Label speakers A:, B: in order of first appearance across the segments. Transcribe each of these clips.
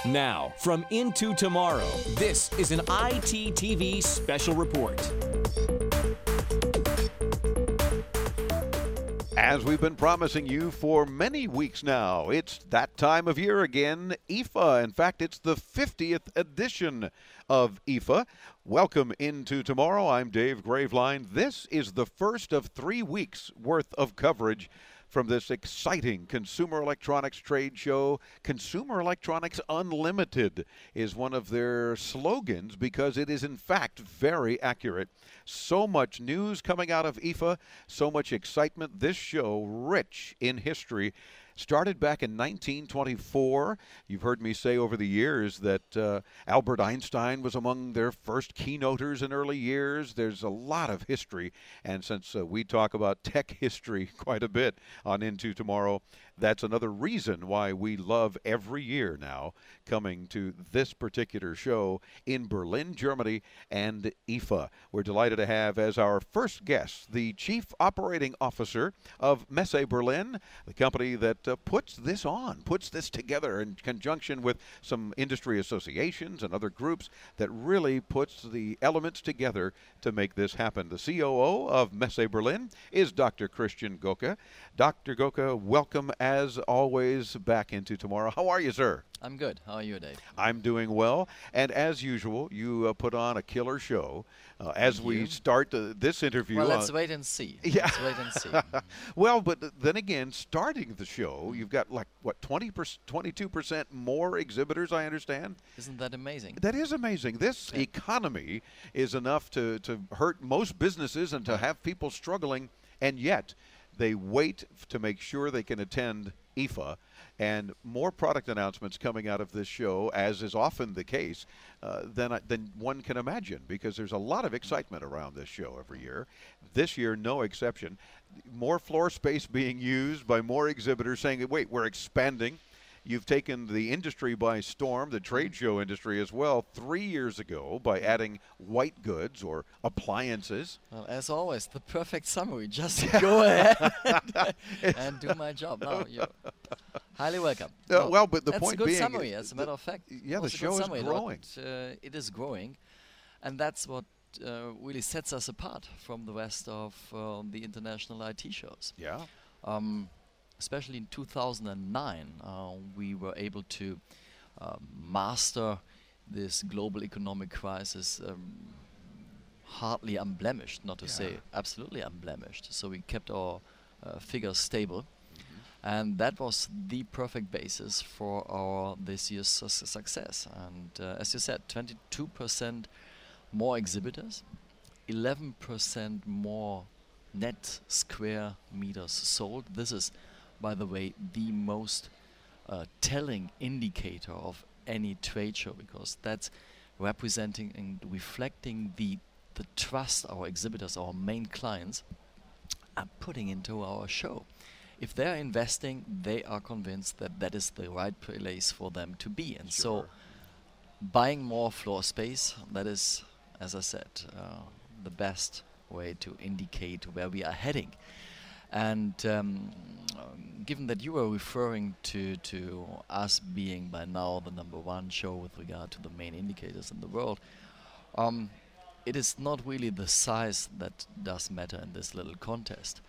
A: Now, from Into Tomorrow, this is an ITTV special report.
B: As we've been promising you for many weeks now, it's that time of year again, IFA. In fact, it's the 50th edition of IFA. Welcome Into Tomorrow. I'm Dave Graveline. This is the first of 3 weeks worth of coverage from this exciting consumer electronics trade show. Consumer Electronics Unlimited is one of their slogans because it is in fact very accurate. So much news coming out of IFA, so much excitement. This show, rich in history, started back in 1924. You've heard me say over the years that Albert Einstein was among their first keynoters in early years. There's a lot of history, and since we talk about tech history quite a bit on Into Tomorrow, that's another reason why we love every year now coming to this particular show in Berlin, Germany, and IFA. We're delighted to have as our first guest the Chief Operating Officer of Messe Berlin, the company that puts this together in conjunction with some industry associations and other groups that really puts the elements together to make this happen. The COO of Messe Berlin is Dr. Christian Göke. Dr. Göke, welcome as always back Into Tomorrow. How are you, sir?
C: I'm good. How are you, Dave?
B: I'm doing well. And as usual, you put on a killer show as we start this interview.
C: Well, let's wait and see.
B: Yeah.
C: Let's wait and see.
B: Well, but then again, starting the show, you've got like, what, 22% more exhibitors, I understand?
C: Isn't that amazing?
B: That is amazing. This economy is enough to hurt most businesses and to have people struggling, and yet they wait to make sure they can attend IFA, and more product announcements coming out of this show, as is often the case, than one can imagine, because there's a lot of excitement around this show every year. This year, no exception. More floor space being used by more exhibitors saying, wait, we're expanding. You've taken the industry by storm, the trade show industry as well, 3 years ago by adding white goods or appliances.
C: Well, as always, the perfect summary. Just go ahead and do my job. No, you're highly welcome.
B: Well, but the
C: that's
B: point
C: a good
B: being,
C: summary, as a matter of fact.
B: Yeah, the show is growing.
C: It is growing, and that's what really sets us apart from the rest of the international IT shows.
B: Yeah.
C: Especially in 2009, we were able to master this global economic crisis hardly unblemished, not to say absolutely unblemished. So we kept our figures stable. And that was the perfect basis for our this year's success. And as you said, 22% more exhibitors, 11% more net square meters sold. This is, by the way, the most telling indicator of any trade show, because that's representing and reflecting the trust our exhibitors, our main clients, are putting into our show. If they're investing, they are convinced that that is the right place for them to be. And so buying more floor space, that is, as I said, the best way to indicate where we are heading. And given that you were referring to us being by now the #1 show with regard to the main indicators in the world, it is not really the size that does matter in this little contest.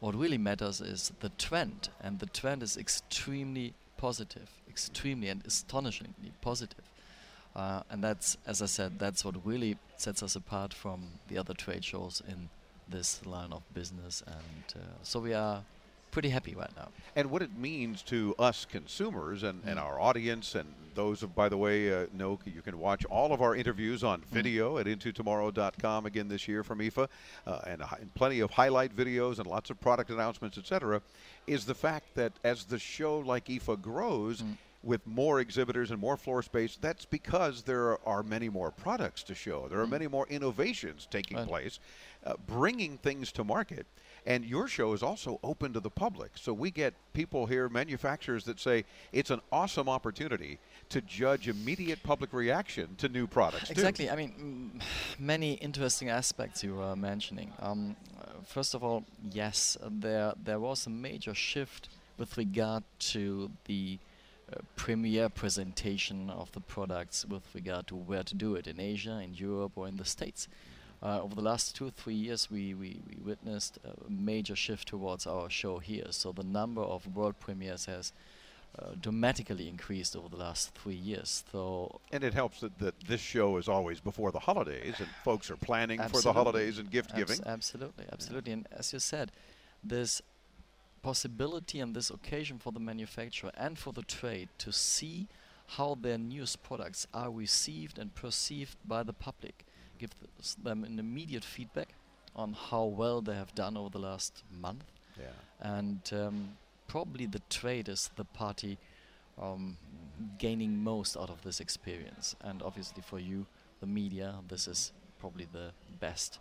C: What really matters is the trend, and the trend is extremely positive, extremely and astonishingly positive. And that's, as I said, that's what really sets us apart from the other trade shows in this line of business, and so we are pretty happy right now.
B: And what it means to us consumers and our audience, and those of, by the way, know you can watch all of our interviews on video at intotomorrow.com again this year from IFA, and plenty of highlight videos and lots of product announcements, etc., is the fact that as the show like IFA grows, with more exhibitors and more floor space, that's because there are many more products to show. There are many more innovations taking place, bringing things to market. And your show is also open to the public. So we get people here, manufacturers, that say it's an awesome opportunity to judge immediate public reaction to new products.
C: Exactly. I mean, many interesting aspects you were mentioning. First of all, yes, there was a major shift with regard to the premiere presentation of the products with regard to where to do it, in Asia, in Europe, or in the States. Over the last 2-3 years, we witnessed a major shift towards our show here. So the number of world premieres has dramatically increased over the last 3 years. So
B: and it helps that this show is always before the holidays, and folks are planning for the
C: absolutely.
B: holidays and gift giving.
C: Absolutely, absolutely. And as you said, this possibility and this occasion for the manufacturer and for the trade to see how their newest products are received and perceived by the public, give them an immediate feedback on how well they have done over the last month.
B: Yeah.
C: And probably the trade is the party gaining most out of this experience. And obviously for you, the media, this is probably the best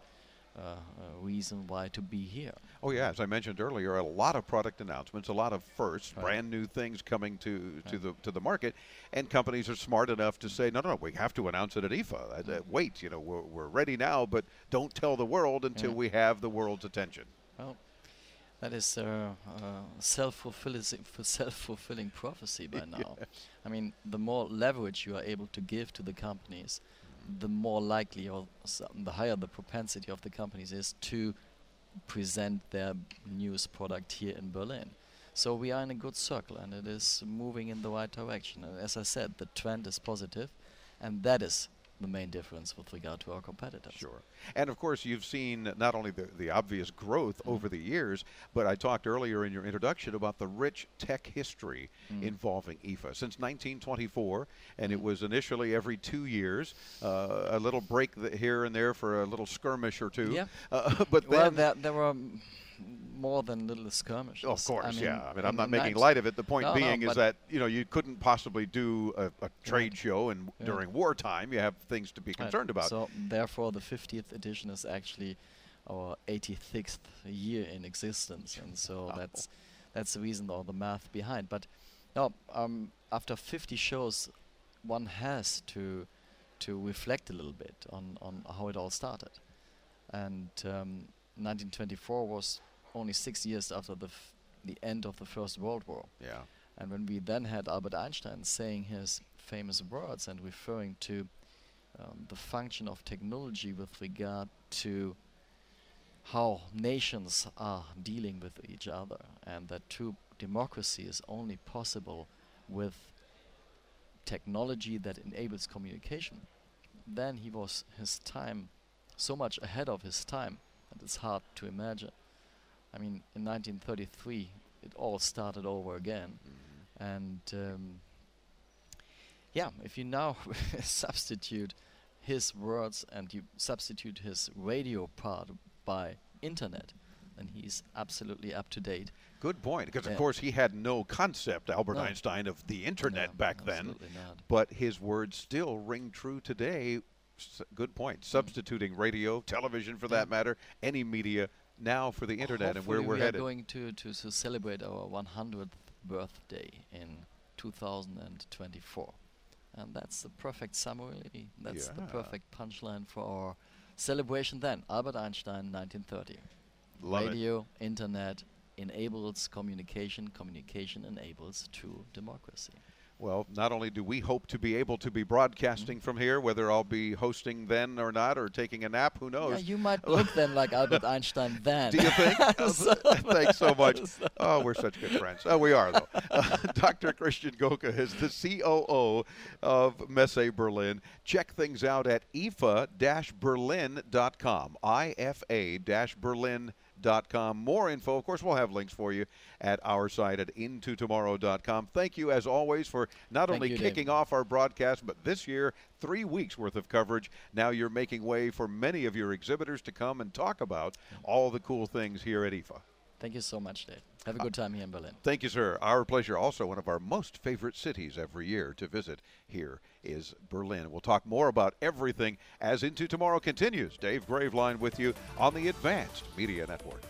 C: reason why to be here.
B: Oh yeah, as I mentioned earlier, a lot of product announcements, a lot of firsts, brand new things coming to the market, and companies are smart enough to say, no, we have to announce it at IFA. Wait, we're ready now, but don't tell the world until we have the world's attention.
C: Well, that is self-fulfilling prophecy by now. I mean, the more leverage you are able to give to the companies, the more likely or the higher the propensity of the companies is to present their newest product here in Berlin. So we are in a good circle, and it is moving in the right direction. And as I said, the trend is positive, and that is the main difference with regard to our competitors.
B: Sure. And of course, you've seen not only the obvious growth over the years, but I talked earlier in your introduction about the rich tech history involving IFA. Since 1924, and it was initially every 2 years, a little break here and there for a little skirmish or two.
C: Yeah.
B: But
C: well,
B: then
C: there were more than little skirmishes.
B: Of course,
C: I mean,
B: yeah. I mean, I'm not making light of it. The point being is that you couldn't possibly do a trade show, and during wartime you have things to be concerned about.
C: So therefore, the 50th edition is actually our 86th year in existence, and so that's the reason or the math behind. But no, after 50 shows, one has to reflect a little bit on how it all started, and 1924 was only 6 years after the end of the First World War.
B: Yeah.
C: And when we then had Albert Einstein saying his famous words and referring to the function of technology with regard to how nations are dealing with each other, and that true democracy is only possible with technology that enables communication, then he was so much ahead of his time that it's hard to imagine. I mean, in 1933, it all started over again. And if you now substitute his words and you substitute his radio part by internet, then he's absolutely up to date.
B: Good point, because of course he had no concept, Albert Einstein, of the internet back then.
C: Not.
B: But his words still ring true today. Good point. Substituting radio, television for that matter, any media now for the internet.
C: Hopefully
B: and where we're
C: we
B: headed.
C: are going to celebrate our 100th birthday in 2024. And that's the perfect summary. That's the perfect punchline for our celebration then. Albert Einstein, 1930.
B: Love
C: Radio, internet enables communication. Communication enables true democracy.
B: Well, not only do we hope to be able to be broadcasting from here, whether I'll be hosting then or not, or taking a nap, who knows?
C: Yeah, you might look then like Albert Einstein then.
B: Do you think? Thanks so much. Oh, we're such good friends. Oh, we are, though. Dr. Christian Göke is the COO of Messe Berlin. Check things out at IFA-Berlin.com, IFA-Berlin.com. More info, of course, we'll have links for you at our site at intotomorrow.com. Thank you, as always, for not only kicking off our broadcast, but this year, 3 weeks worth of coverage. Now you're making way for many of your exhibitors to come and talk about all the cool things here at IFA.
C: Thank you so much, Dave. Have a good time here in Berlin.
B: Thank you, sir. Our pleasure. Also, one of our most favorite cities every year to visit here is Berlin. We'll talk more about everything as Into Tomorrow continues. Dave Graveline with you on the Advanced Media Network.